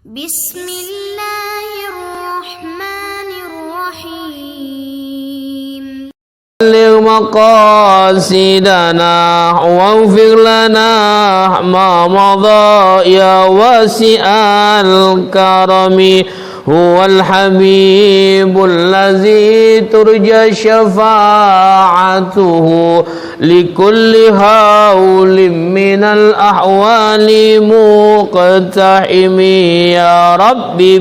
بسم الله الرحمن الرحيم بلغ مقاصدنا واغفر لنا ما مضى يا واسع الكرم هو الحبيب الذي ترجى شفاعته لكل هول من الأحوال مقتحم يا ربي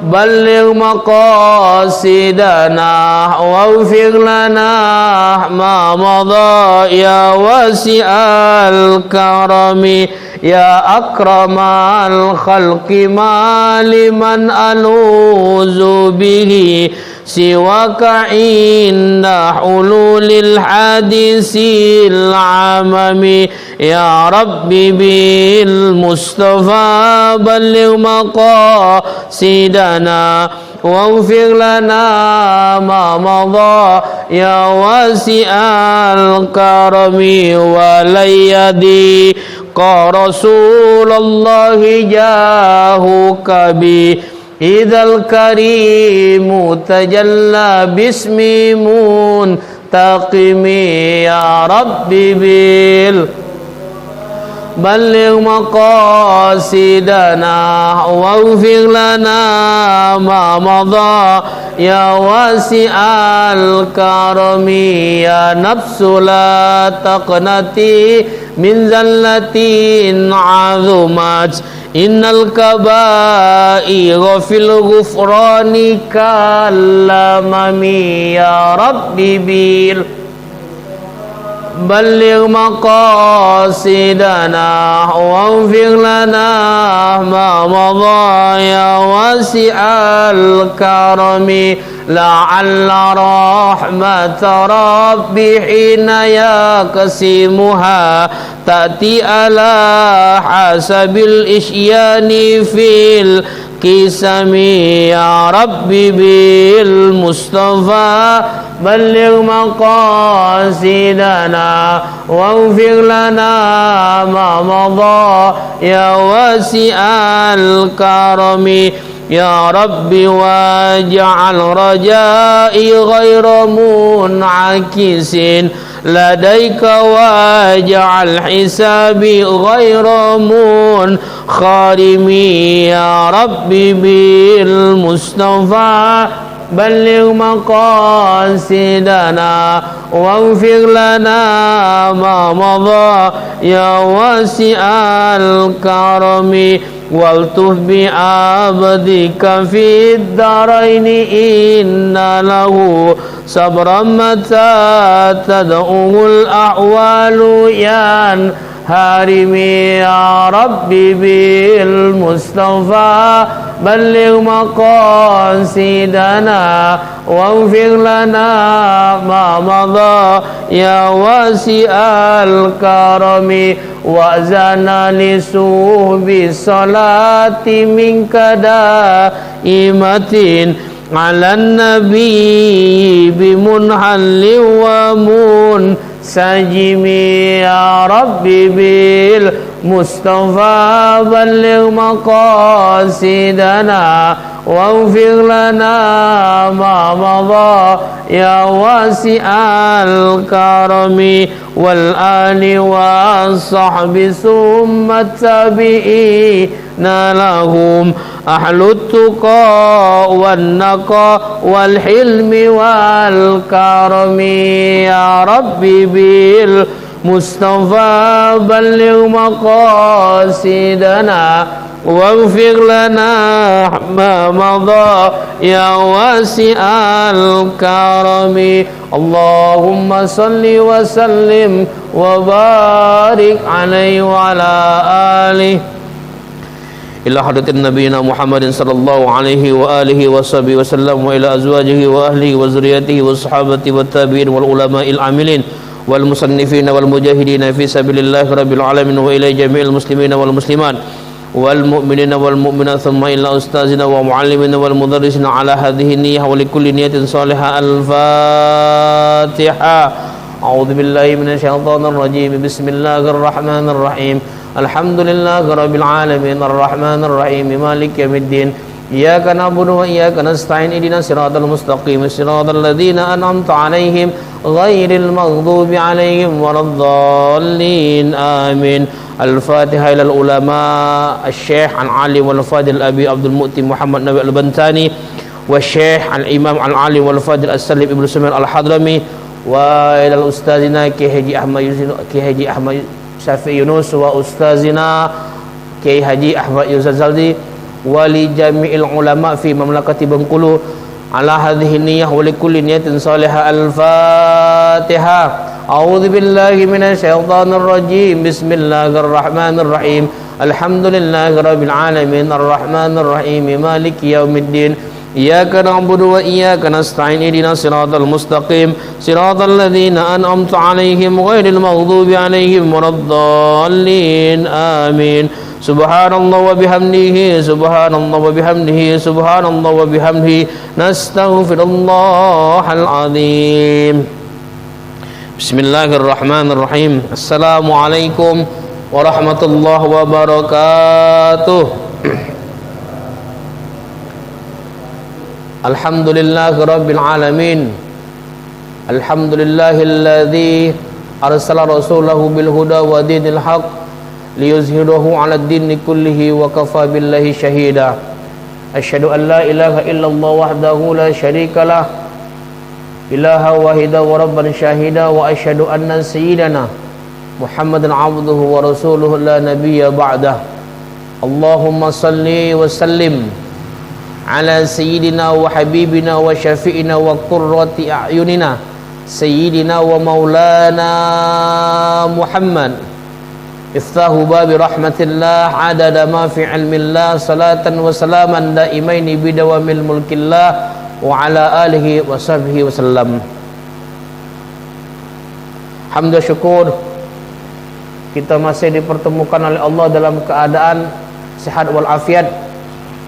بلغ مقاصدنا واغفر لنا ما مضى يا واسع الكرم يا أكرم الخلق ما لمن ألوذ به سواك عند حلول الحادث العمم يا ربي بالمصطفى بلغ مقاصدنا واغفر لنا ما مضى يا واسع الكرم ولن يضيق رسول الله جاهك بي إذا الكريم تجلى باسم منتقم يا ربي بلغ مقاصدنا واغفر لنا ما مضى يا واسع الكرم يا نفس لا تقنطي من زلة عظمت إن الكبائر في الغفران كالأمم يا ربي بلغ مقاصدنا واغفر لنا ما مضى يا واسع الكرم لعل رحمة ربي حين يقسمها تأتي على حسب الإشيان في القسم يا ربي بالمصطفى بلغ مقاصدنا واغفر لنا ما مضى يا واسع الكرم يا ربي واجعل رجائي غير منعكس لديك واجعل حسابي غير منخرم يا ربي بالمصطفى بلغ مقاصدنا واغفر لنا ما مضى يا واسع الكرم والطف بعبدك في الدارين إن له صبرا متى تدعوه الأحوال ينهرم يا ربي بالمصطفى بلغ مقاصدنا واغفر لنا ما مضى يا واسع الكرم وأذن لسوب صلاة منك دائمة على النبي بمنحل ومنسجم يا ربي بالمصطفى بلغ مقاصدنا واغفر لنا ما مضى يا واسع الكرم والآل والصحب ثم التابعين لهم أهل التقى والنقى والحلم والكرم يا ربي بالمصطفى بلغ مقاصدنا واغفر لنا ما مضى يا واسع الكرم اللهم صل وسلم وبارك عليه وعلى آله إلى حضرة نبينا محمد صلى الله عليه وآله وصحبه وسلم وإلى أزواجه وأهله وذريته والصحابة والتابعين والعلماء العاملين والمصنفين والمجاهدين في سبيل الله رب العالمين وإلى جميع المسلمين والمسلمات والمؤمنين والمؤمنات ثم إلى أستاذنا ومعلمنا والمدرسين على هذه النية ولكل نية صالحة الفاتحة أعوذ بالله من الشيطان الرجيم بسم الله الرحمن الرحيم الحمد لله رب العالمين الرحمن الرحيم مالك يوم الدين إياك نعبد وإياك نستعين اهدنا الصراط المستقيم صراط الذين أنعمت عليهم غير المغضوب عليهم ولا الضالين آمين. الفاتحة إلى العلماء الشيخ العالم والفاضل أبي عبد المؤتي محمد نبي البنتاني والشيخ الإمام العالم والفاضل السليم ابن سمير الحضرمي وإلى الأستاذنا كي حجي أحمد شافعي يونس وأستاذنا كي حجي أحمد يوسف زلدي ولجميع العلماء في مملكة بنقلو على هذه النية ولكل نية صالحة. الفاتحة. أعوذ بالله من الشيطان الرجيم بسم الله الرحمن الرحيم الحمد لله رب العالمين الرحمن الرحيم مالك يوم الدين إياك نعبد وإياك نستعين اهدنا الصراط المستقيم صراط الذين أنعمت عليهم غير المغضوب عليهم ولا الضالين آمين. سبحان الله وبحمده سبحان الله وبحمده سبحان الله وبحمده نستغفر الله العظيم. بسم الله الرحمن الرحيم. السلام عليكم ورحمة الله وبركاته. الحمد لله رب العالمين الحمد لله الذي أرسل رسوله بالهدى ودين الحق ليظهره على الدين كله وكفى بالله شهيدا. أشهد أن لا إله إلا الله وحده لا شريك له إلها واحدا وربا شاهدا وأشهد أن سيدنا محمدا عبده ورسوله لا نبي بعده. اللهم صل وسلم على سيدنا وحبيبنا وشفيعنا وقرة أعيننا سيدنا ومولانا محمد افتح باب رحمة الله عدد ما في علم الله صلاة وسلاما دائمين بدوام الملك الله وعلى آله وصحبه وسلم. Alhamdulillah, syukur kita masih dipertemukan oleh Allah dalam keadaan sehat walafiat,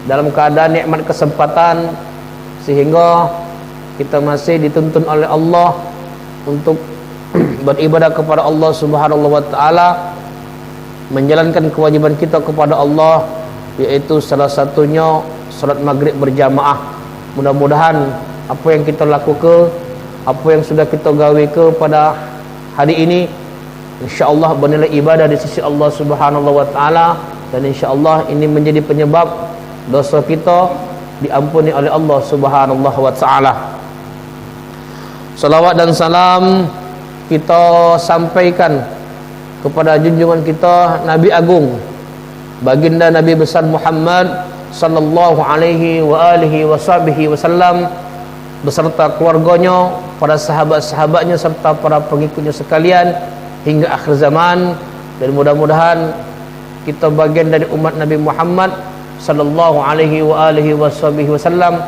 dalam keadaan nikmat kesempatan, sehingga kita masih dituntun oleh Allah untuk beribadah kepada Allah Subhanahu wa taala, menjalankan kewajiban kita kepada Allah, yaitu salah satunya salat maghrib berjamaah. Mudah-mudahan apa yang kita lakukan, apa yang sudah kita gawe ke pada hari ini, insya-Allah bernilai ibadah di sisi Allah Subhanahu wa taala, dan insya-Allah ini menjadi penyebab dosa kita diampuni oleh Allah Subhanahu wa taala. Salawat dan salam kita sampaikan kepada junjungan kita Nabi Agung, baginda Nabi besar Muhammad sallallahu alaihi wa alihi washabihi wasallam, beserta keluarganya, para sahabat-sahabatnya serta para pengikutnya sekalian hingga akhir zaman. Dan mudah-mudahan kita bagian dari umat Nabi Muhammad sallallahu alaihi wa alihi washabihi wasallam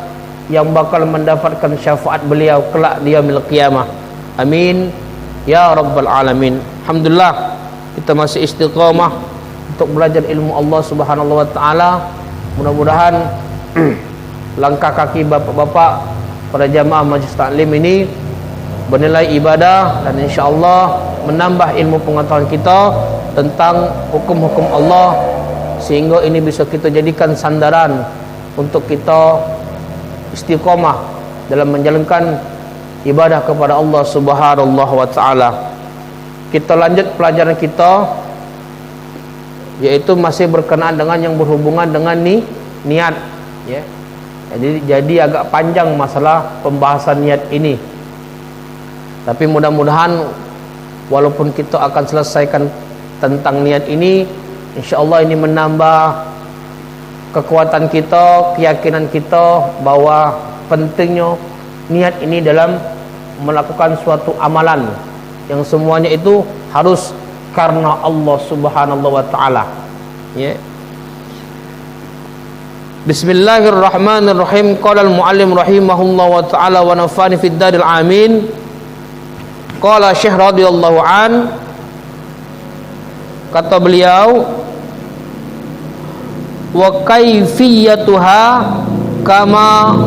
yang bakal mendapatkan syafaat beliau kelak di yaumil qiyamah. Amin ya rabbal alamin. Alhamdulillah, kita masih istiqamah untuk belajar ilmu Allah Subhanahu wa taala. Mudah-mudahan langkah kaki bapak-bapak pada jamaah majlis taklim ini bernilai ibadah dan insya-Allah menambah ilmu pengetahuan kita tentang hukum-hukum Allah, sehingga ini bisa kita jadikan sandaran untuk kita istiqamah dalam menjalankan ibadah kepada Allah Subhanahu wa taala. Kita lanjut pelajaran kita, yaitu masih berkenaan dengan yang berhubungan dengan niat, ya. Jadi agak panjang masalah pembahasan niat ini. Tapi mudah-mudahan walaupun kita akan selesaikan tentang niat ini, insya-Allah ini menambah kekuatan kita, keyakinan kita bahwa pentingnya niat ini dalam melakukan suatu amalan yang semuanya itu harus karena Allah Subhanahu wa taala, ya. Bismillahirrahmanirrahim. Qala al-muallim rahimahullah wa ta'ala wa nafani fid daril amin. Qala Syekh radhiyallahu an, kata beliau, wa kaifiyatuha kama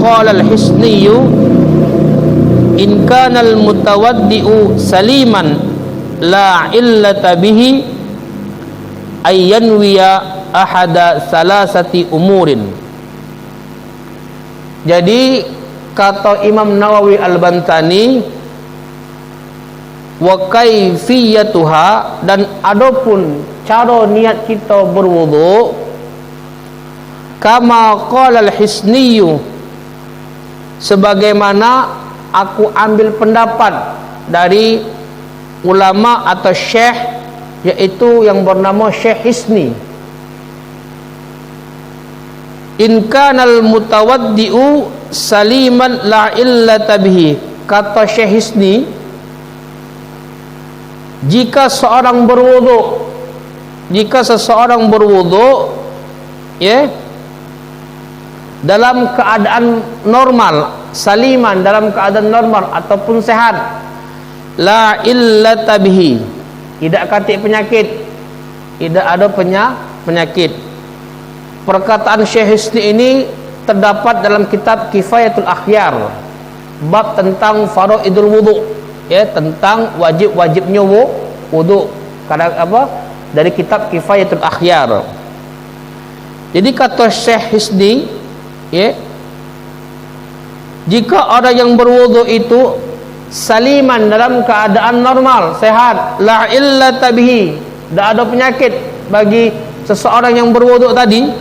qala al-Hisni in kanal mutawaddi'u saliman la illata bihi ayyanwiya ahada salasati umurin. Jadi kata Imam Nawawi Al-Bantani, wa kaifiyatuha, dan adapun cara niat kita berwudu, kama qala al-Hisniyu, sebagaimana aku ambil pendapat dari ulama atau syekh, yaitu yang bernama Syekh Hisni. In kanal mutawaddi'u saliman la illata bihi, kata Syekh Hisni, jika seseorang berwudu ya, dalam keadaan normal, saliman, dalam keadaan normal ataupun sehat, la illata bihi, tidak katik penyakit, tidak ada penyakit. Perkataan Syekh Hisni ini terdapat dalam kitab Kifayatul Akhyar, bab tentang faraidul wudu, ya, tentang wajib-wajibnya wudu, dari kitab Kifayatul Akhyar. Jadi kata Syekh Hisni, ya, jika orang yang berwudu itu saliman, dalam keadaan normal, sehat, la illata bihi, tidak ada penyakit bagi seseorang yang berwudu tadi,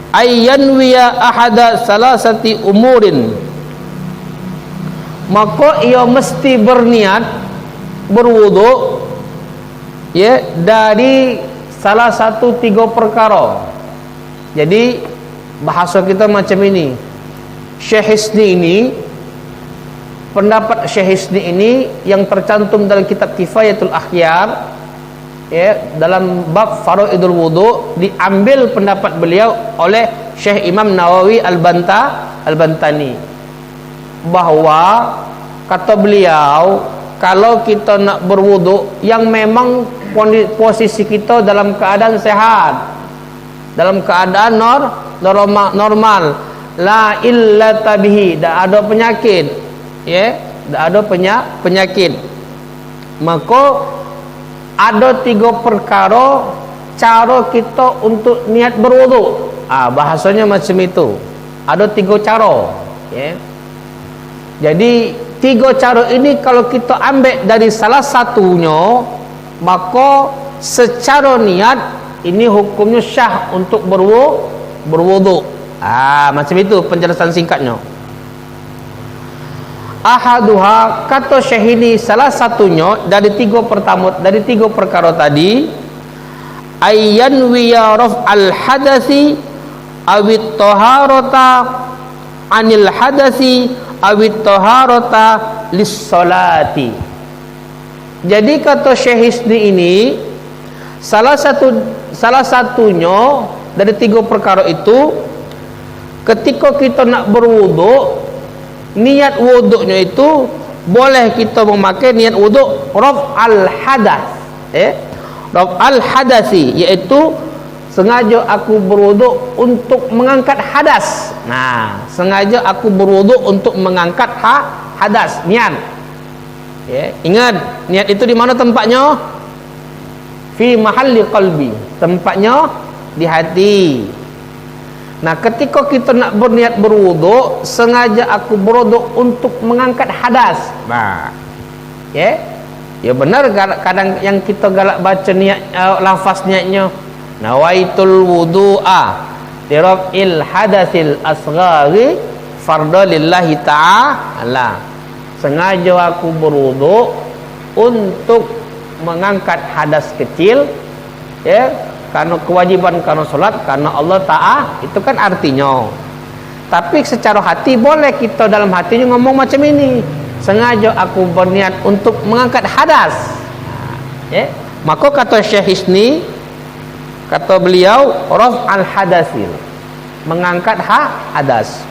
ayyanwiya ahada salasati umurin, maka ia mesti berniat berwudu, ya, dari salah satu 3 perkara. Jadi bahasa kita macam ini. Syekh Hisni ini, pendapat Syekh Hisni ini yang tercantum dalam kitab Kifayatul Akhyar, ya, dalam bab faraidul wudu, diambil pendapat beliau oleh Syekh Imam Nawawi Al-Bantani, bahwa kata beliau, kalau kita nak berwudu yang memang posisi kita dalam keadaan sehat, dalam keadaan normal, la illata bihi, tak ada penyakit, ya, tak ada penyakit, maka ada 3 perkara cara kita untuk niat berwudu. Bahasanya macam itu. Ada 3 cara, ya. Jadi 3 cara ini kalau kita ambil dari salah satunya, maka secara niat ini hukumnya syah untuk berwudu. Macam itu penjelasan singkatnya. Ahaduha, kata Syekh ini, salah satunya dari 3 perkara tadi, ayyanwiya raf'al hadasi awit taharata anil hadasi awit taharata lis-salati. Jadi kata Syekh Hisni ini, salah satunya dari 3 perkara itu, ketika kita nak berwudu, niat wuduknya itu boleh kita memakai niat wuduk raf'al hadas, raf'al hadasi, iaitu sengaja aku berwuduk untuk mengangkat hadas. Sengaja aku berwuduk untuk mengangkat hadas, niat. Ya, ingat, niat itu di mana tempatnya? Fi mahalli qalbi, tempatnya di hati. Ketika kita nak berniat berwudu, sengaja aku berwudu untuk mengangkat hadas. Ya benar, kadang yang kita galak baca niat, lafaz niatnya, nawaitul wudu'a liraf'il hadasil asghari fardhu lillahi ta'ala. Sengaja aku berwudu untuk mengangkat hadas kecil, ya, karena kewajiban, karena solat, karena Allah Ta'ala. Itu kan artinya. Tapi secara hati boleh kita dalam hatinya ngomong macam ini, sengaja aku berniat untuk mengangkat hadas, ya. Maka kata Syekh Hisni, kata beliau, raf'al hadasil, mengangkat hadas.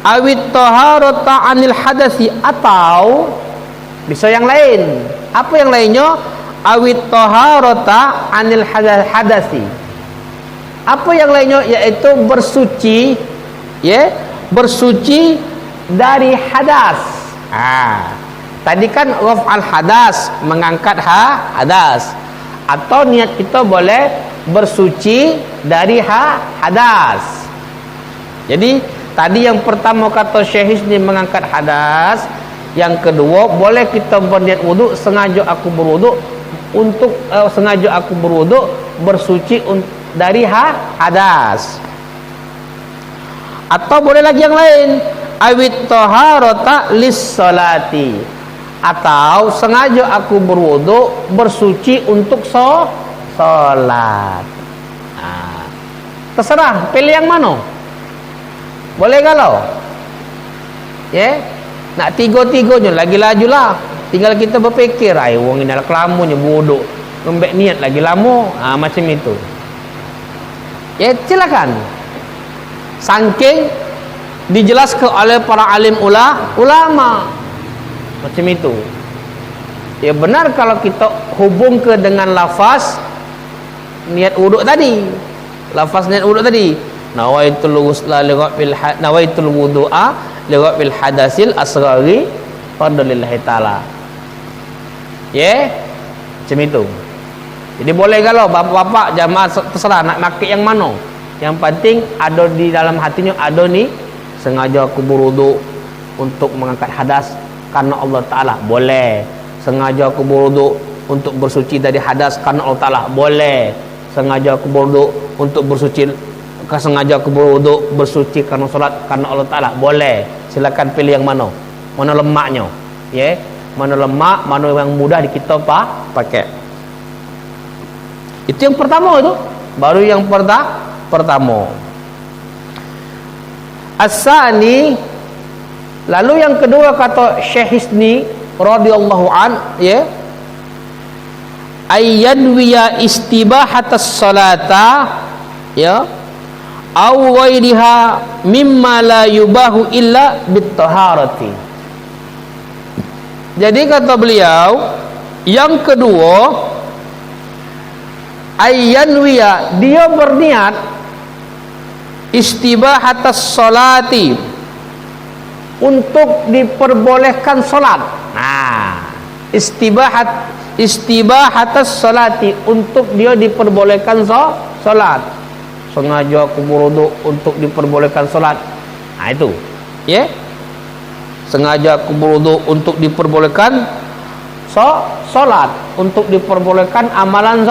Awit taharata anil hadasi, atau bisa yang lain. Apa yang lainnya? Awit taharata anil hadasi. Apa yang lainnya? Yaitu bersuci, ya, bersuci dari hadas. Tadi kan raf'al hadas, mengangkat hadas. Atau niat kita boleh bersuci dari hadas. Jadi tadi yang pertama kata Syekh Hisni mengangkat hadas, yang kedua boleh kita berniat wuduk, sengaja aku berwuduk untuk bersuci dari hadas. Atau boleh lagi yang lain, awit taharata lis salati, atau sengaja aku berwuduk bersuci untuk solat. Terserah pilih yang mana. Boleh kalau nak tiga-tiganya lagi lajulah. Tinggal kita berfikir, wong ini kelamunya bodoh, lembek niat lagi lama, macam itu. Silakan. Saking dijelaskan oleh para alim ulama macam itu. Benar kalau kita hubung ke dengan lafaz niat wuduk tadi. Lafaz niat wuduk tadi, nawaitul ghusla nawaitul wudu'a lighafil hadasil asghari fadlillahi taala. Macam itu. Jadi boleh kalau bapak-bapak jamaah terserah nak pakai yang mana. Yang penting ada di dalam hatinya, ada ni sengaja aku berwuduk untuk mengangkat hadas karena Allah Ta'ala, boleh. Sengaja aku berwuduk untuk bersuci dari hadas karena Allah Ta'ala, boleh. Sengaja aku berwuduk untuk bersuci, sengaja aku berwuduk bersuci karena solat karena Allah Ta'ala, boleh. Silakan pilih yang mana. Mana lemaknya, mana lemak, mana yang mudah kita pakai. Itu yang pertama itu. Baru yang pertama. As-sani, lalu yang kedua kata Syekh Hisni radhiyallahu an, ayyanwiya istibahatas salata aw ghairiha mimma la yubahu illa bit-taharati. Jadi kata beliau yang kedua, ayyanwiya, dia berniat istibahatas salati, untuk diperbolehkan salat. Istibahatas salati, untuk dia diperbolehkan salat. Sengaja aku berwuduk untuk diperbolehkan salat. Itu. Sengaja aku berwuduk untuk diperbolehkan salat, untuk diperbolehkan amalan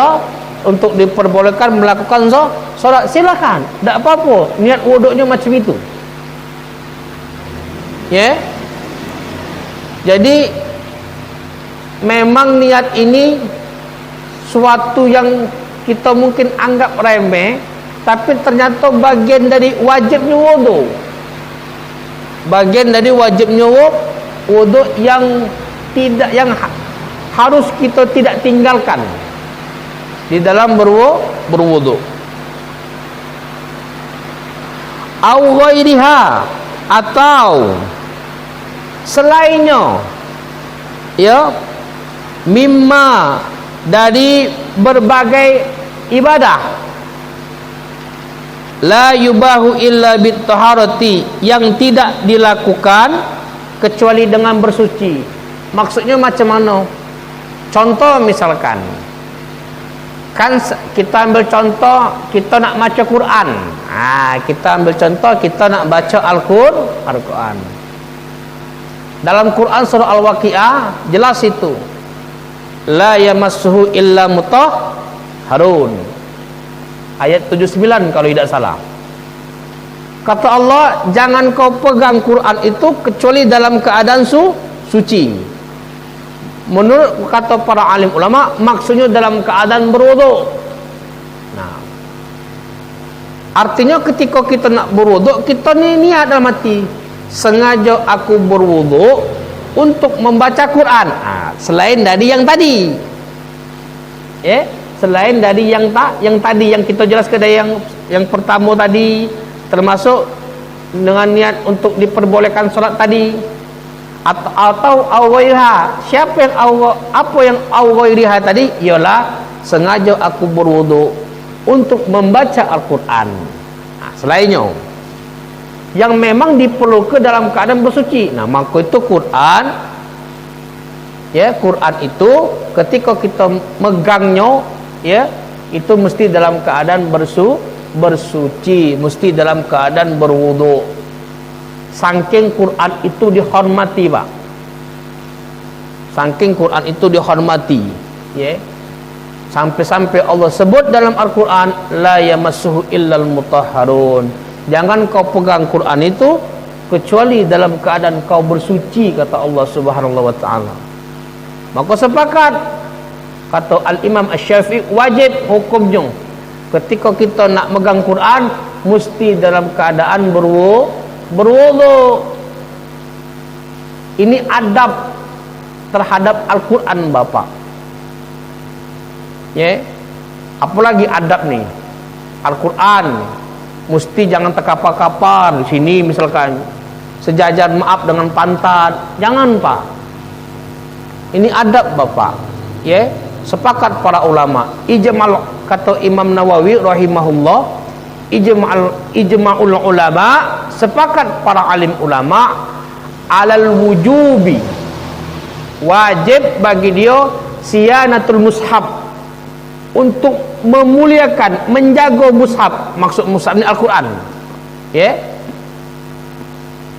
untuk diperbolehkan melakukan solat. Silakan, tak apa-apa. Niat wuduknya macam itu. Jadi memang niat ini suatu yang kita mungkin anggap remeh, tapi ternyata bagian dari wajibnya wuduk. Bagian dari wajibnya wuduk yang harus kita tidak tinggalkan di dalam berwuduk. Au ghairiha, atau selainnya, mimma, dari berbagai ibadah, la yubahu illa bit-taharati, yang tidak dilakukan kecuali dengan bersuci. Maksudnya macam mana? Contoh misalkan, kan kita ambil contoh, kita nak baca Quran. Kita ambil contoh, kita nak baca Al-Quran. Dalam Quran surah Al-Waqi'ah jelas itu, la yamassuhu illa mutahharun, ayat 79 kalau tidak salah. Kata Allah, jangan kau pegang Quran itu kecuali dalam keadaan suci. Menurut kata para alim ulama, maksudnya dalam keadaan berwuduk. Artinya ketika kita nak berwuduk, kita ni niat dalam hati, sengaja aku berwuduk untuk membaca Quran. Selain dari yang tadi, selain dari yang tadi yang kita jelaskan, dari yang pertama tadi, termasuk dengan niat untuk diperbolehkan solat tadi, atau awaiha. Siapa yang apa yang awaiha tadi? Ialah sengaja aku berwuduk untuk membaca Al-Quran. Selainnya, yang memang diperlukan dalam keadaan bersuci. Nah, maka itu Quran, ya, Quran itu ketika kita megangnya, ya, itu mesti dalam keadaan bersuci, mesti dalam keadaan berwudu. Saking Quran itu dihormati, Pak. Saking Quran itu dihormati, ya. Sampai-sampai Allah sebut dalam Al-Quran, la yamassuhu illal mutahharun. Jangan kau pegang Quran itu kecuali dalam keadaan kau bersuci, kata Allah Subhanahu wa taala. Maka sepakat, kata Al-Imam Asy-Syafi'i, wajib hukumnya ketika kita nak megang Quran mesti dalam keadaan berwudu. Ini adab terhadap Al-Quran, Bapak. Ya, apalagi adab nih, Al-Quran mesti jangan terkapar-kapar di sini, misalkan sejajar maaf dengan pantat, jangan, Pak. Ini adab, Bapak. Ya, sepakat para ulama, ijmal, kata Imam Nawawi rahimahullah, ijma'ul ulama, sepakat para alim ulama alal wujubi, wajib bagi dia siyanatul mushaf, untuk memuliakan, menjaga mushaf. Maksud mushaf ini Al-Quran, ya,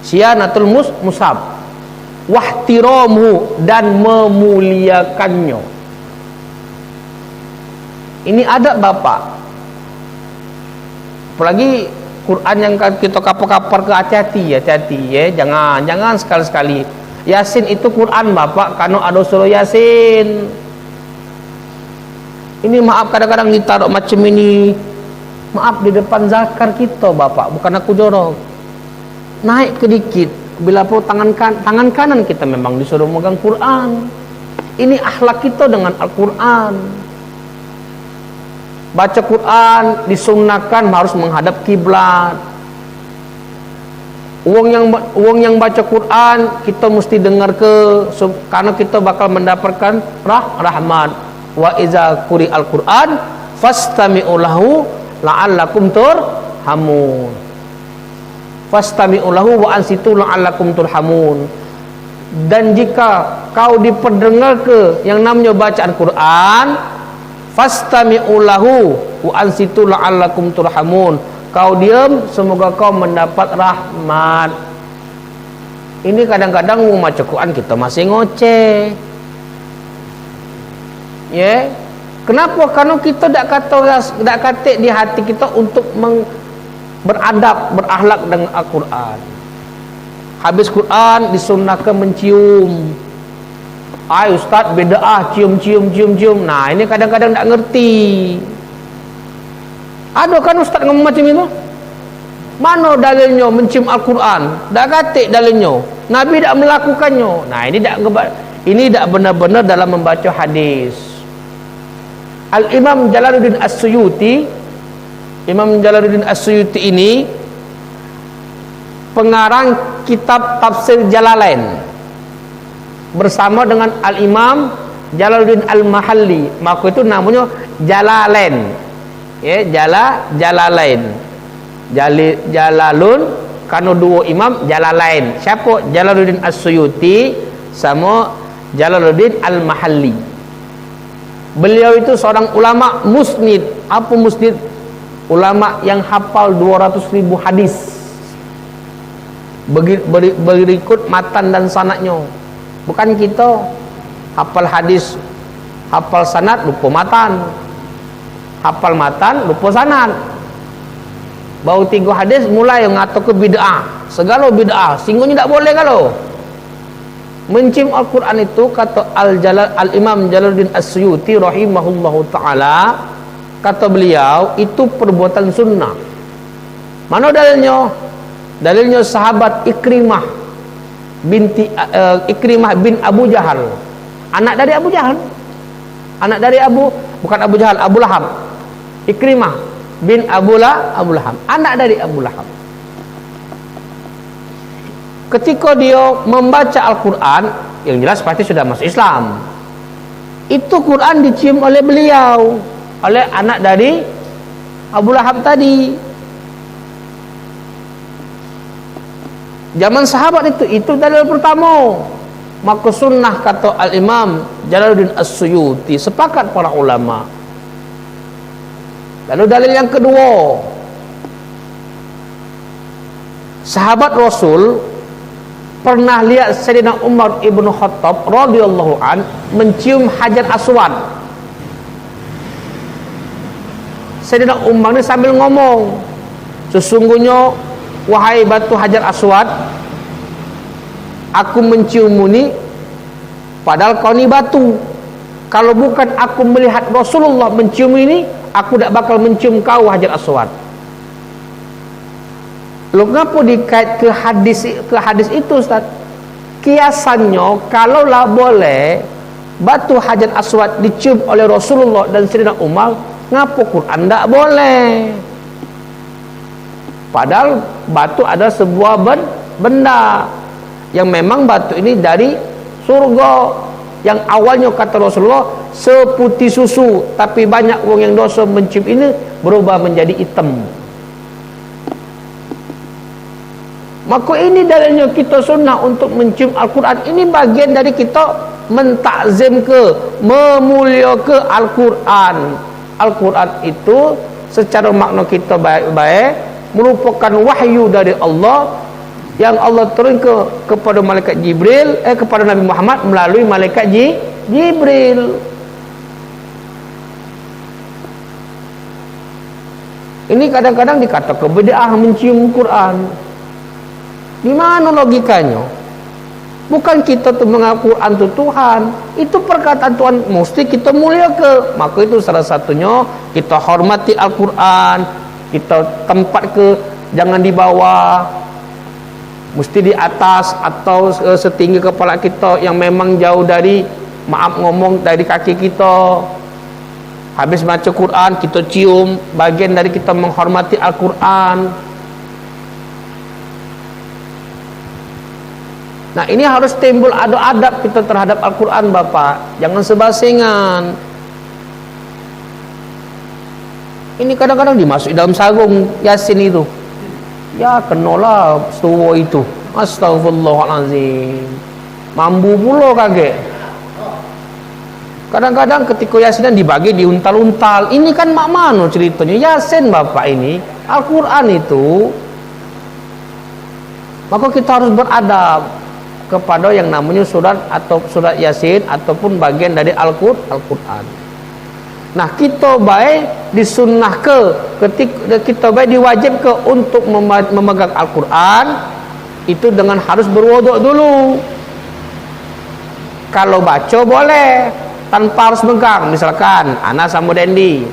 siyanatul mushaf, wahtiramu, dan memuliakannya. Ini adab, Bapak. Apalagi Quran yang kita kapar-kapar, ke hati-hati, ya, jangan sekali-sekali. Yasin itu Quran, Bapak, karena ada surah Yasin. Ini maaf kadang-kadang ditaruh macam ini, maaf, di depan zakar kita, Bapak, bukan aku jorok. Naik ke dikit, bila perlu tangan kanan kita memang disuruh megang Quran. Ini akhlak kita dengan Al-Quran. Baca Quran disunnahkan harus menghadap kiblat. Uang yang baca Quran kita mesti dengar karena kita bakal mendapatkan rahmat. Wa iza quri'al Qur'an fastami'u lahu la'allakum turhamun. Fastami'u lahu wa ansitu la'allakum turhamun. Dan jika kau diperdengar ke yang namanya bacaan Quran, fastami'u lahu wa ansitu la'allakum turhamun, kau diam, semoga kau mendapat rahmat. Ini kadang-kadang mau baca Quran kita masih ngoceh. Ya, kenapa? Karena kita tak kata di hati kita untuk beradab, berakhlak dengan Al-Quran. Habis Quran disunnahkan mencium. Ay, Ustaz, bid'ah cium. Nah, ini kadang-kadang tak ngerti. Ada kan Ustaz ngomong macam itu? Mana dalilnya mencium Al-Quran? Tak kata dalilnya. Nabi tak melakukannya. Nah, ini tak benar-benar dalam membaca hadis. Al-Imam Jalaluddin As-Suyuti, Imam Jalaluddin As-Suyuti ini pengarang kitab Tafsir Jalalain bersama dengan Al-Imam Jalaluddin Al-Mahalli. Maka itu namanya Jalalain, ya, Jalalain. Jalalun karena dua imam, Jalalain. Siapa? Jalaluddin As-Suyuti sama Jalaluddin Al-Mahalli. Beliau itu seorang ulama musnid. Apa musnid? Ulama yang hafal 200.000 hadis. Berikut matan dan sanadnya. Bukan kita hafal hadis, hafal sanad, lupa matan. Hafal matan, lupa sanad. Baru 3 hadis mulai ngatur ke bid'ah. Segala bid'ah, singgunya tak boleh kalau. Mencium Al-Quran itu, kata Al-Imam Jalaluddin As-Suyuti rahimahullahu ta'ala, kata beliau, itu perbuatan sunnah. Mana dalilnya? Dalilnya sahabat Ikrimah bin Abu Jahal, anak dari Abu Jahal, bukan Abu Jahal, Abu Lahab. Ikrimah bin Abu Lahab, anak dari Abu Lahab. Ketika dia membaca Al-Quran, yang jelas pasti sudah masuk Islam. Itu Quran dicium oleh beliau, oleh anak dari Abu Lahab tadi. Zaman sahabat itu dalil pertama. Maka sunnah kata Al-Imam Jalaluddin As-Suyuti, sepakat para ulama. Lalu dalil yang kedua, sahabat Rasul pernah lihat Sayyidina Umar ibn Khattab radhiyallahu an mencium Hajar Aswad. Sayyidina Umar ni sambil ngomong, sesungguhnya wahai batu Hajar Aswad, aku menciummu ni padahal kau ni batu. Kalau bukan aku melihat Rasulullah mencium ini, aku tak bakal mencium kau Hajar Aswad. Lalu kenapa dikait ke hadis itu, Ustaz? Kiasannya kalaulah boleh batu Hajar Aswad dicium oleh Rasulullah dan Sayyidina Umar, ngapa Quran tak boleh? Padahal batu adalah sebuah benda yang memang batu ini dari surga, yang awalnya kata Rasulullah seputih susu, tapi banyak orang yang dosa mencium ini berubah menjadi hitam. Maka ini dalilnya kita sunnah untuk mencium Al-Quran. Ini bagian dari kita mentakzim ke, memulia ke Al-Quran. Al-Quran itu secara makna kita baik-baik merupakan wahyu dari Allah yang Allah turunkan kepada malaikat Jibril, kepada Nabi Muhammad melalui malaikat Jibril. Ini kadang-kadang dikatakan bid'ah mencium Quran. Di mana logikanya? Bukan kita tu mengaku Quran tu Tuhan, itu perkataan Tuhan, mesti kita mulia ke. Maka itu salah satunya kita hormati Al-Quran, kita tempat ke, jangan di bawah, mesti di atas atau setinggi kepala kita, yang memang jauh dari, maaf ngomong, dari kaki kita. Habis baca Quran kita cium, bagian dari kita menghormati Al-Quran. Nah, ini harus timbul adab kita terhadap Al-Quran, Bapak. Jangan sebasengan. Ini kadang-kadang dimasuki dalam sarung Yasin itu. Ya, kenalah setua itu. Astagfirullahalazim. Mambu pula kaget. Kadang-kadang ketika Yasinan dibagi diuntal-untal. Ini kan mak mano ceritanya? Yasin, Bapak, ini Al-Quran itu. Maka kita harus beradab kepada yang namanya surat atau surat Yasin ataupun bagian dari Al-Quran. Nah, kita baik disunnah ketika kita baik diwajib ke untuk memegang Al-Quran itu dengan harus berwuduk dulu. Kalau baca boleh tanpa harus megang. Misalkan Ana sama Dendi,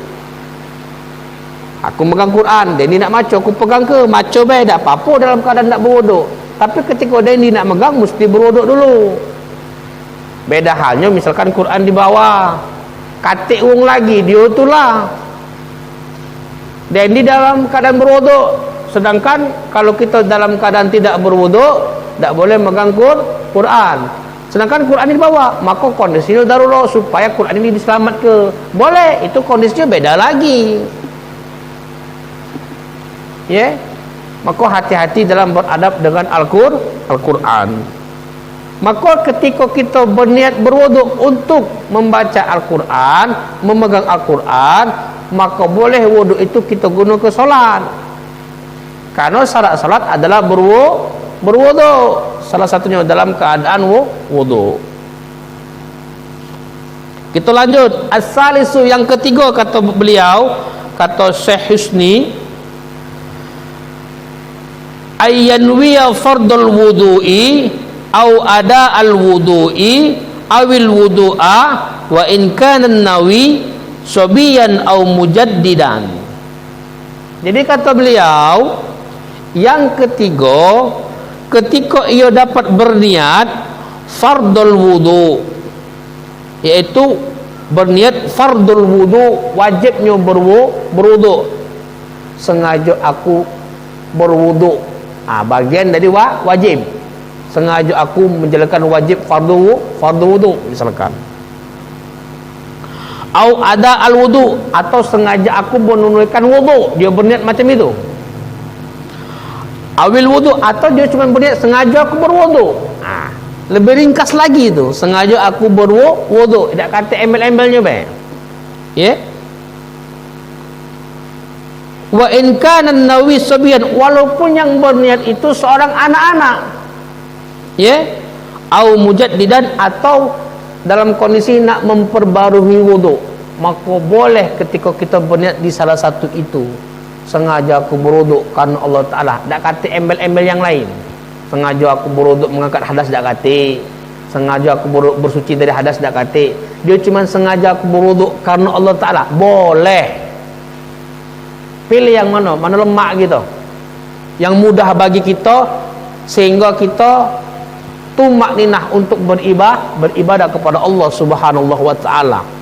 aku megang Quran, Dendi nak baca, aku pegang ke, baca baik tak apa-apa dalam keadaan nak berwuduk. Tapi ketika Dendi nak megang mesti berwuduk dulu. Beda halnya misalkan Quran di bawah, katik wong lagi, dia itulah Dendi dalam keadaan berwuduk. Sedangkan kalau kita dalam keadaan tidak berwuduk, tak boleh megang Quran. Sedangkan Quran di bawah, maka kondisinya darurat supaya Quran ini diselamat ke. Boleh, itu kondisinya beda lagi. Ya. Maka hati-hati dalam beradab dengan Al-Quran. Maka ketika kita berniat berwuduk untuk membaca Al-Quran, memegang Al-Quran, maka boleh wuduk itu kita guna ke solat. Karena syarat salat adalah berwuduk. Salah satunya dalam keadaan wuduk. Kita lanjut. As-salisu, yang ketiga kata beliau, kata Syekh Husni, ayyanwiya fardul wudu'i au ada al wudu'i awil wudu'a wa in kana nawi sobiyan au mujaddidan. Jadi kata beliau, yang ketiga, ketika ia dapat berniat fardul wudu, yaitu berniat fardul wudu, wajibnya berwudu. Sengaja aku berwudu, bagian dari wajib. Sengaja aku menjalankan wajib fardu wudu misalkan. Au ada al wudu, atau sengaja aku menunaikan wudu, dia berniat macam itu. Awil wudu, atau dia cuma berniat sengaja aku berwudu. Lebih ringkas lagi tu, sengaja aku berwudu, tidak kata embel-embelnya baik. Ya. Wa in kana nawi sabiyan, walaupun yang berniat itu seorang anak-anak. Ya. Au mujaddidan, atau dalam kondisi nak memperbarui wudu, maka boleh ketika kita berniat di salah satu itu. Sengaja aku berwudu karena Allah Ta'ala, tak kata embel-embel yang lain. Sengaja aku berwudu mengangkat hadas, tak kata. Sengaja aku bersuci dari hadas, tak kata. Dia cuma sengaja aku berwudu karena Allah Ta'ala, boleh. Pilih yang mana lemak gitu, yang mudah bagi kita, sehingga kita tumakninah untuk beribadah kepada Allah Subhanahu wa Ta'ala.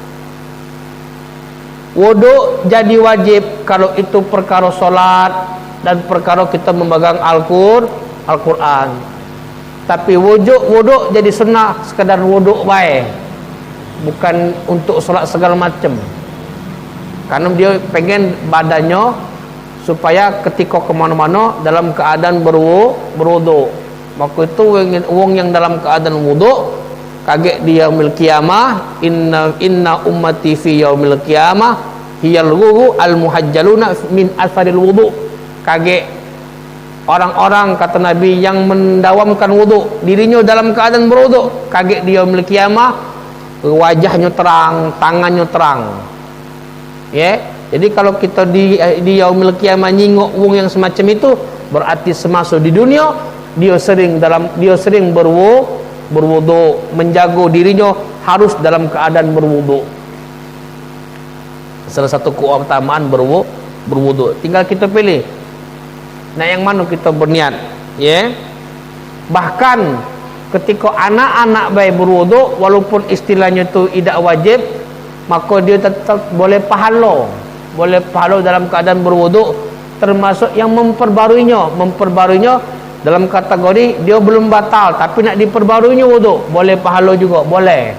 Wudu jadi wajib kalau itu perkara solat dan perkara kita memegang Al-Quran. Tapi wudu jadi sunnah, sekadar wudu baik, bukan untuk solat segala macam. Karena dia pengen badannya supaya ketika kemana-mana dalam keadaan berwudu. Maka itu wong yang dalam keadaan wudu, kaget di yaumil qiyamah, inna ummati fi yaumil qiyamah hiyal wudu al muhajjaluna min atharil wudu. Kaget orang-orang, kata Nabi, yang mendawamkan wudu, dirinya dalam keadaan berwudu, kaget di yaumil qiyamah, wajahnya terang, tangannya terang. Ya. Jadi kalau kita di yaumil qiyamah nyingok wong yang semacam itu, berarti semasa di dunia dia sering berwudu, menjaga dirinya harus dalam keadaan berwudu. Salah satu keutamaan berwudu. Tinggal kita pilih nah yang mana kita berniat, ya. Bahkan ketika anak-anak baik berwudu, walaupun istilahnya itu tidak wajib, maka dia tetap boleh pahala dalam keadaan berwudu, termasuk yang memperbaruinya dalam kategori dia belum batal tapi nak diperbaruinya wudu, boleh pahala juga, boleh.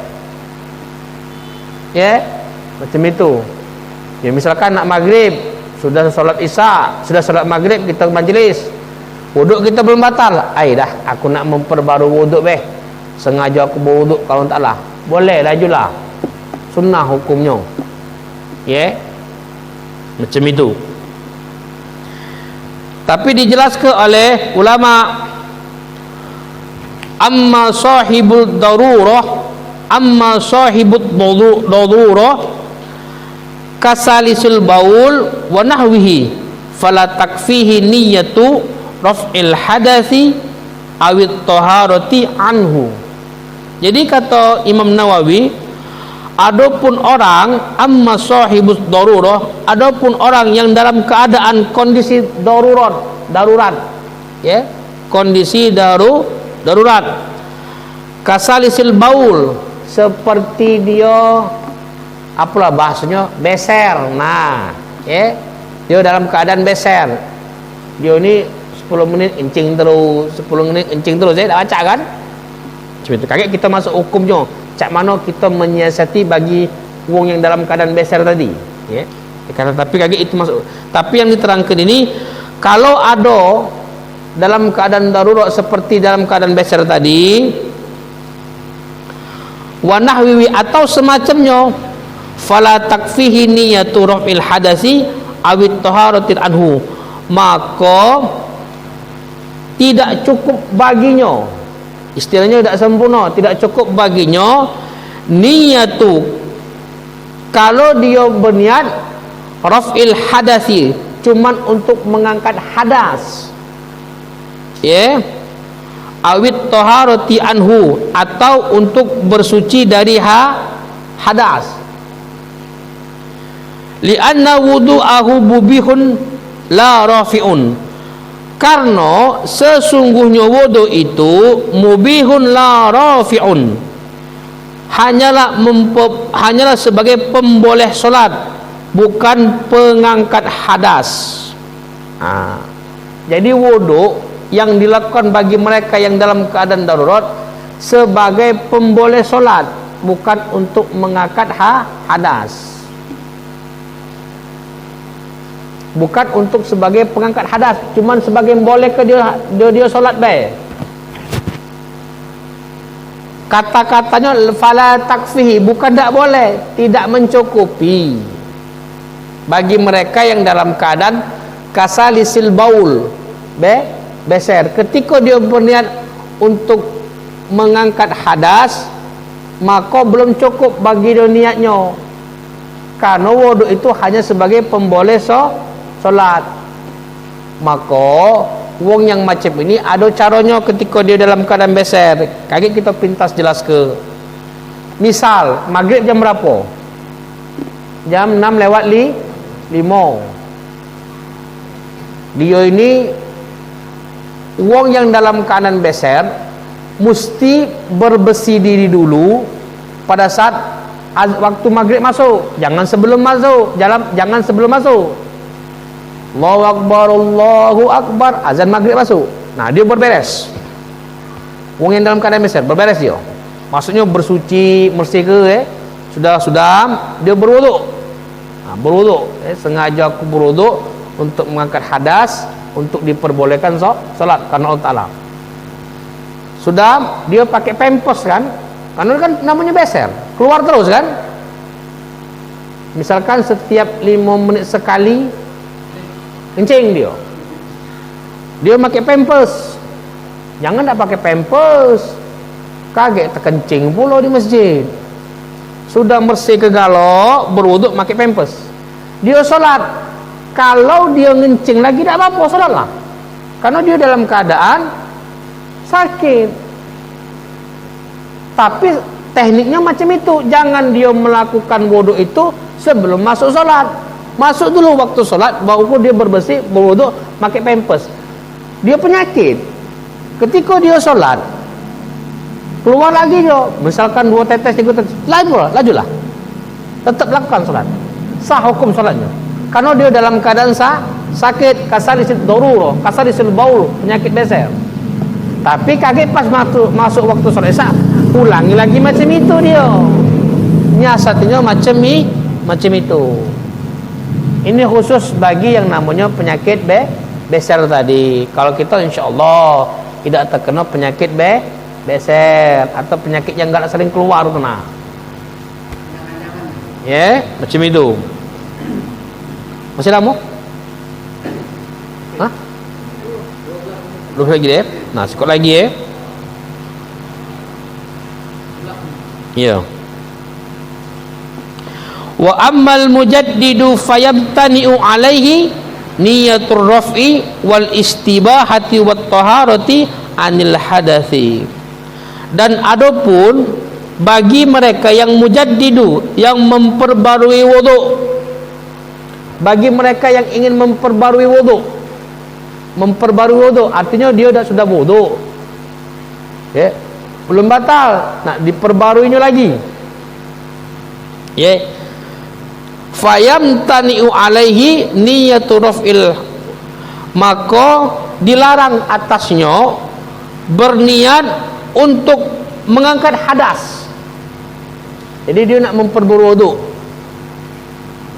Ya, macam itu. Ya, misalkan nak maghrib, sudah solat isya, sudah solat maghrib, kita majlis, wudu kita belum batal, dah aku nak memperbarui wudu sengaja aku berwudu kalau taklah, boleh lajulah, sunnah hukumnya. Ya, macam itu. Tapi dijelaskan oleh ulama, amma sahibud darurah kasalisul baul wa nahwihi fala takfihi niyyatu raf'il hadathi awit taharati anhu. Jadi kata Imam Nawawi, adapun orang amma sahibus darurah, adapun orang yang dalam keadaan kondisi darurat, ya, kondisi darurat, kasalisil baul, seperti dia apalah bahasanya, beser. Nah, ya, dia dalam keadaan beser, dia ni 10 menit kencing terus, 10 menit kencing terus, saya dah baca kan. Cuma itu kaget kita masuk hukumnya, cak mana kita menyiasati bagi wong yang dalam keadaan beser tadi, ya. Tapi kaget itu masuk. Tapi yang diterangkan ini, kalau ada dalam keadaan darurat seperti dalam keadaan beser tadi, wa nahwiwi atau semacamnya, fala takfihi niyatu raf'il hadasi awit taharatil anhu, maka tidak cukup baginya, istilahnya tidak sempurna, tidak cukup baginya niyatu, kalau dia berniat raf'il hadasi, cuman untuk mengangkat hadas, ya, awit taharati anhu, atau untuk bersuci dari hadas. Lianna wudu'ahu mubihun la rafi'un, karena sesungguhnya wudu itu mubihun la rafi'un, hanyalah sebagai pemboleh solat, bukan pengangkat hadas. Jadi wudu yang dilakukan bagi mereka yang dalam keadaan darurat sebagai pemboleh solat, bukan untuk mengangkat hadas. bukan untuk sebagai pengangkat hadas, cuman sebagai boleh ke dia solat baik. Kata-katanya fala takfihi, bukan tak boleh, tidak mencukupi bagi mereka yang dalam keadaan kasalisil baul, beser. Ketika dia berniat untuk mengangkat hadas, maka belum cukup bagi dia niatnya, karena wudu itu hanya sebagai pemboleh solat. Maka wong yang macam ini ada caranya ketika dia dalam keadaan beser. Kaki kita pintas jelas ke. Misal maghrib jam berapa? Jam 6:05. Dia ini wong yang dalam keadaan beser mesti bersih diri dulu pada saat waktu maghrib masuk. Jangan sebelum masuk. Jangan sebelum masuk. Allahu Akbar, Allahu Akbar, azan maghrib masuk. Nah, dia berberes. Wong yang dalam keadaan beser berberes dia. Maksudnya bersuci, bersih ke sudah dia berwuduk. Nah, berwuduk, sengaja aku berwuduk untuk mengangkat hadas, untuk diperbolehkan salat karena Allah Taala. Sudah dia pakai pampers kan? Karena kan namanya beser, keluar terus kan? Misalkan setiap 5 menit sekali kencing dia pakai pampers. Jangan tak pakai pampers, kaget terkencing pula di masjid. Sudah bersih ke galok, berwuduk pakai pampers, dia solat. Kalau dia ngencing lagi tak apa-apa, solatlah, karena dia dalam keadaan sakit. Tapi tekniknya macam itu. Jangan dia melakukan wudu itu sebelum masuk solat. Masuk dulu waktu solat, baru dia berbersih, berwudu, pakai pampers. Dia penyakit. Ketika dia solat, keluar lagi dia, misalkan 2 tetes, 3 tetes, lajulah, tetap lakukan solat, sah hukum solatnya. Karena dia dalam keadaan sakit, kasalisil darurah, kasalisil baul, penyakit beser. Tapi kaget pas masuk waktu solat isya, ulangi lagi macam itu dia. Nyiasatinya macam itu. Ini khusus bagi yang namanya penyakit beser tadi. Kalau kita insya-Allah tidak terkena penyakit beser atau penyakit yang enggak sering keluar kena. Ya, macam itu. Masih lama? Hah? 12 lagi deh. Nah, sekot lagi ya. Ya. Wa ammal mujaddidu fayamtani'u alaihi niyatur raf'i wal istibahati wat taharati anil hadathi. Dan adapun bagi mereka yang mujaddidu, yang memperbarui wudu, bagi mereka yang ingin memperbarui wudu artinya dia sudah wudu, ya, belum batal, nak diperbaruinya lagi, ya. Fayamtani'u alaihi niyatu raf'il, maka dilarang atasnya berniat untuk mengangkat hadas. Jadi dia nak memperbarui wudu,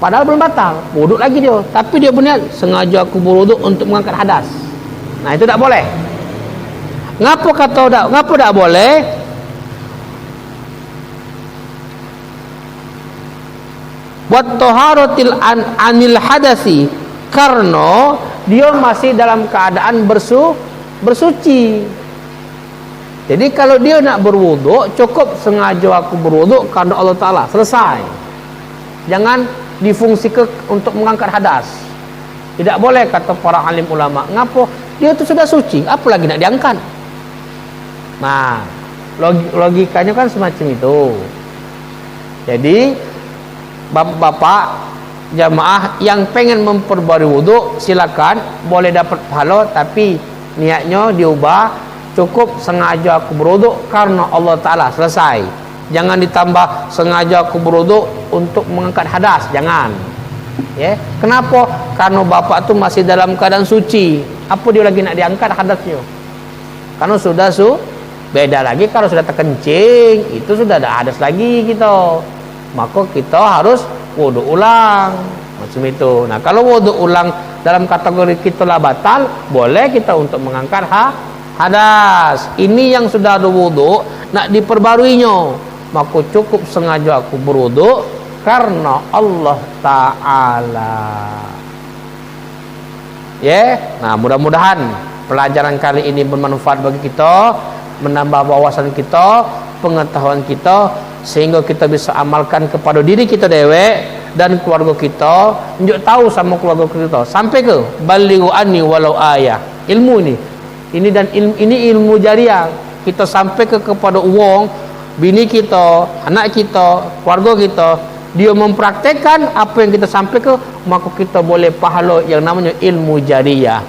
padahal belum batal, wuduk lagi dia, tapi dia berniat sengaja aku berwuduk untuk mengangkat hadas. Nah, itu tak boleh. Ngapa tak boleh? Wat taharatil anil hadasi, karena dia masih dalam keadaan bersuci. Jadi kalau dia nak berwuduk, cukup sengaja aku berwuduk karena Allah Ta'ala, selesai. Jangan difungsikan untuk mengangkat hadas. Tidak boleh, kata para alim ulama. Ngapo? Dia itu sudah suci, apa lagi nak diangkat? Nah, logikanya kan semacam itu. Jadi bapak-bapak jamaah yang pengen memperbarui wudu, silakan, boleh dapat pahala, tapi niatnya diubah, cukup sengaja aku berwudu karena Allah Ta'ala, selesai. Jangan ditambah sengaja aku berwudu untuk mengangkat hadas, jangan. Ya, kenapa? Karena bapak tu masih dalam keadaan suci. Apa dia lagi nak diangkat hadasnya? Karena sudah beda lagi kalau sudah terkencing, itu sudah ada hadas lagi kita. Maka kita harus wudu ulang. Macam itu. Nah, kalau wuduk ulang dalam kategori kita lah batal, boleh kita untuk mengangkat hadas. Ini yang sudah ada wuduk nak diperbaruinya, maka cukup sengaja aku berwuduk karena Allah Ta'ala. Nah, mudah-mudahan pelajaran kali ini bermanfaat bagi kita, menambah wawasan kita, pengetahuan kita, sehingga kita bisa amalkan kepada diri kita dewek dan keluarga kita, tunjuk tahu sama keluarga kita, sampai ke balighu anni walau ayah. Ilmu ini dan ilmu jariah, kita sampai kepada uang bini kita, anak kita, keluarga kita, dia mempraktekkan apa yang kita sampaikan, maka kita boleh pahala yang namanya ilmu jariah.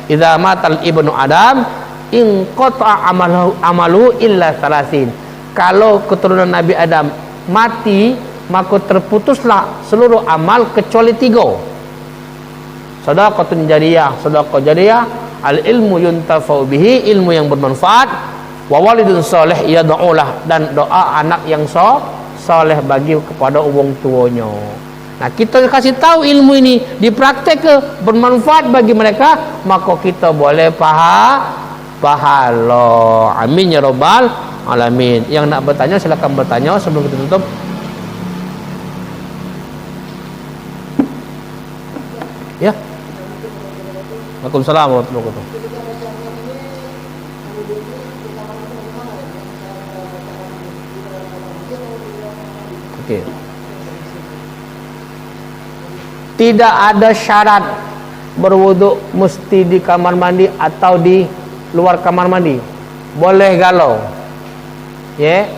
Idza matal ibnu adam in qata'a amalu illa salasin. Kalau keturunan Nabi Adam mati, maka terputuslah seluruh amal kecuali 3. Shadaqatun jariyah, sedekah jariyah, al ilmu yuntafa'u bihi, ilmu yang bermanfaat, wa walidun salih yad'ulah, dan doa anak yang soleh bagi kepada orang tuanya. Nah, kita kasih tahu ilmu ini dipraktek ke bermanfaat bagi mereka, maka kita boleh pahala. Amin ya rabbal alamin. Yang nak bertanya silakan bertanya sebelum kita tutup. Ya. Waalaikumsalam warahmatullahi wabarakatuh. Oke. Tidak ada syarat berwuduk mesti di kamar mandi atau di luar kamar mandi. Boleh galau.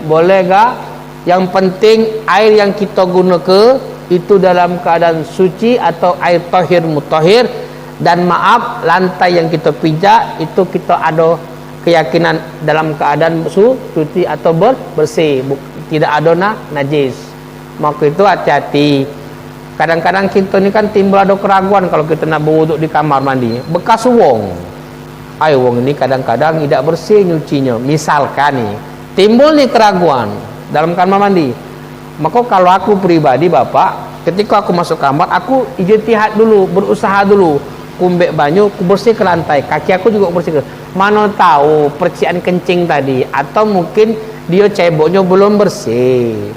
Boleh gak? Yang penting air yang kita gunakan itu dalam keadaan suci atau air tahir mutahhir, dan maaf, lantai yang kita pijak itu kita ada keyakinan dalam keadaan suci atau bersih, tidak ada najis. Maka itu hati-hati. Kadang-kadang kita ni kan timbul ada keraguan kalau kita nak berwuduk di kamar mandi. Bekas wong, air wong ini kadang-kadang tidak bersih nyucinya. Misalkan nih timbul nih keraguan dalam kamar mandi, maka kalau aku pribadi bapak, ketika aku masuk kamar, aku ijtihad dulu, berusaha dulu, kumbek banyu, aku bersih ke lantai, kaki aku juga bersih ke. Mana tahu percikan kencing tadi, atau mungkin dia ceboknya belum bersih,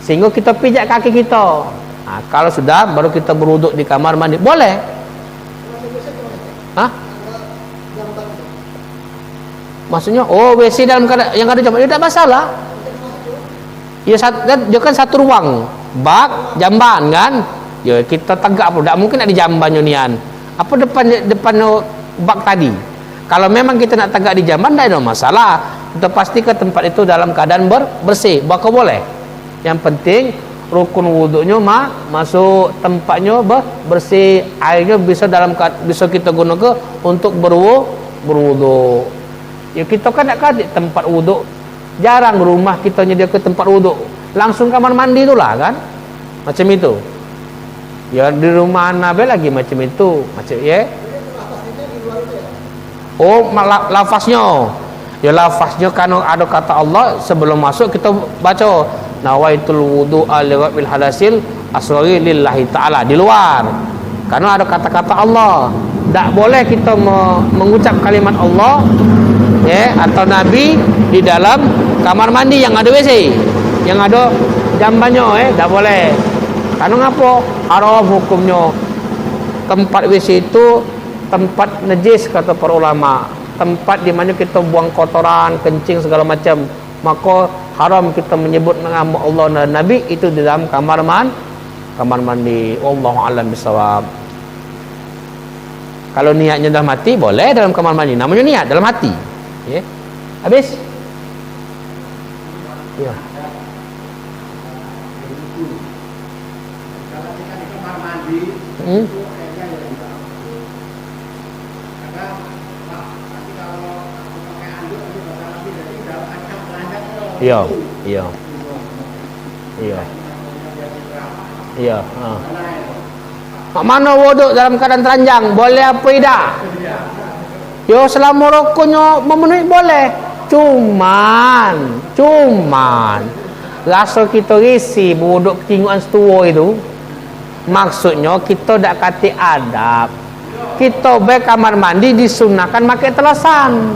sehingga kita pijak kaki kita. Nah, kalau sudah baru kita berwuduk di kamar mandi, boleh. Maksudnya, WC dalam keadaan yang ada jamban, tidak masalah. Ya, dia kan satu ruang, bak, jamban kan. Ya, kita tegak pun, tidak mungkin ada jambannya nian. Apa depan bak tadi? Kalau memang kita nak tegak di jamban, tidak ada masalah. Kita pastikan tempat itu dalam keadaan bersih, maka boleh. Yang penting rukun wuduknya masuk tempatnya bersih, airnya bisa kita gunakan untuk berwuduk. Ya, kita kan nak di tempat wuduk, jarang rumah kita nyediakan tempat wuduk, langsung kamar mandi itulah kan, macam itu. Ya, di rumah Nabi lagi macam itu, lafaznya. Ya, lafaznya kan ada kata Allah sebelum masuk kita baca nawaitul wudu'a liwa'il hadasil asghari lillahi ta'ala di luar. Karena ada kata-kata Allah. Tak boleh kita mengucap kalimat Allah atau Nabi di dalam kamar mandi yang ada WC, yang ada jambannya, tak boleh. Karena ngapa? Haram hukumnya. Tempat WC itu tempat najis kata para ulama. Tempat di mana kita buang kotoran, kencing segala macam. Maka haram kita menyebut nama Allah dan Nabi itu di dalam kamar mandi. Wallahu a'lam bishawab. Kalau niatnya dah mati, boleh dalam kamar mandi. Namanya niat dalam hati. Habis? Ya. Iya. Mana wuduk dalam keadaan telanjang, boleh apa tidak? Yo, selama rukunnya memenuhi boleh. Cuman rasa kita risih berwuduk ketingguan setua itu. Maksudnya kita dak kati adab. Kita baik kamar mandi disunahkan pakai telasan.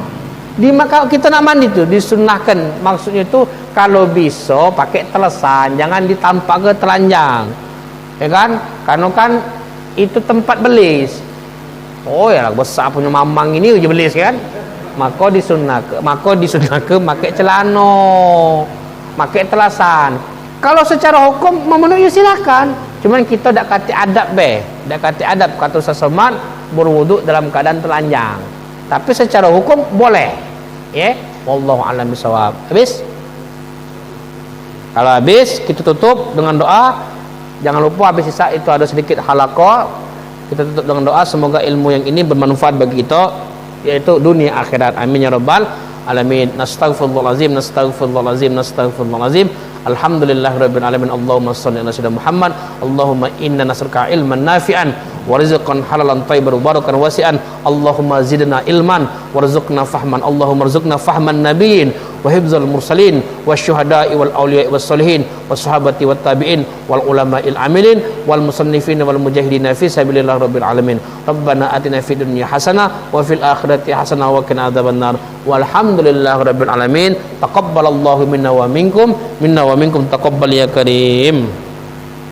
Di maka kita nak mandi tu disunahkan. Maksudnya tu kalau bisa pakai telasan, jangan ditampak ke telanjang. Ya kan? Karena kan itu tempat belis. Oh ya besar punya mamang ini je belis kan? Maka disunahkan pakai celana, pakai telasan. Kalau secara hukum memenuhi silakan. Cuman kita dak kati adab dak kati adab kata sesemat berwuduk dalam keadaan telanjang. Tapi secara hukum boleh. Ya, wallahu a'lam bishawab. Habis? Kalau habis kita tutup dengan doa. Jangan lupa habis sisa itu ada sedikit halaqah. Kita tutup dengan doa semoga ilmu yang ini bermanfaat bagi kita yaitu dunia akhirat. Amin ya rabbal alamin. Nastaghfirullahalazim, nastaghfirullahalazim, nastaghfirullahalazim. Alhamdulillahirabbil alamin. Allahumma shalli ala sayyidina Muhammad. Allahumma inna nas'aluka ilman nafi'an wa rizqan halalan thayyiban mubarakan wasi'an. Allahumma zidna ilman warzuqna fahman. Allahumma rzuqna fahman nabiyyin wa hifdzal mursalin wasyuhada'i wal awliya'i was solihin was sahabati wat tabi'in wal ulama'il amilin wal musannifin wal mujahidin fi sabilillah rabbil alamin. Rabbana atina fid dunya hasanah wa fil akhirati hasanah wa qina adzabannar. Walhamdulillahi rabbil alamin. Taqabbalallahu minna wa minkum taqabbal ya karim.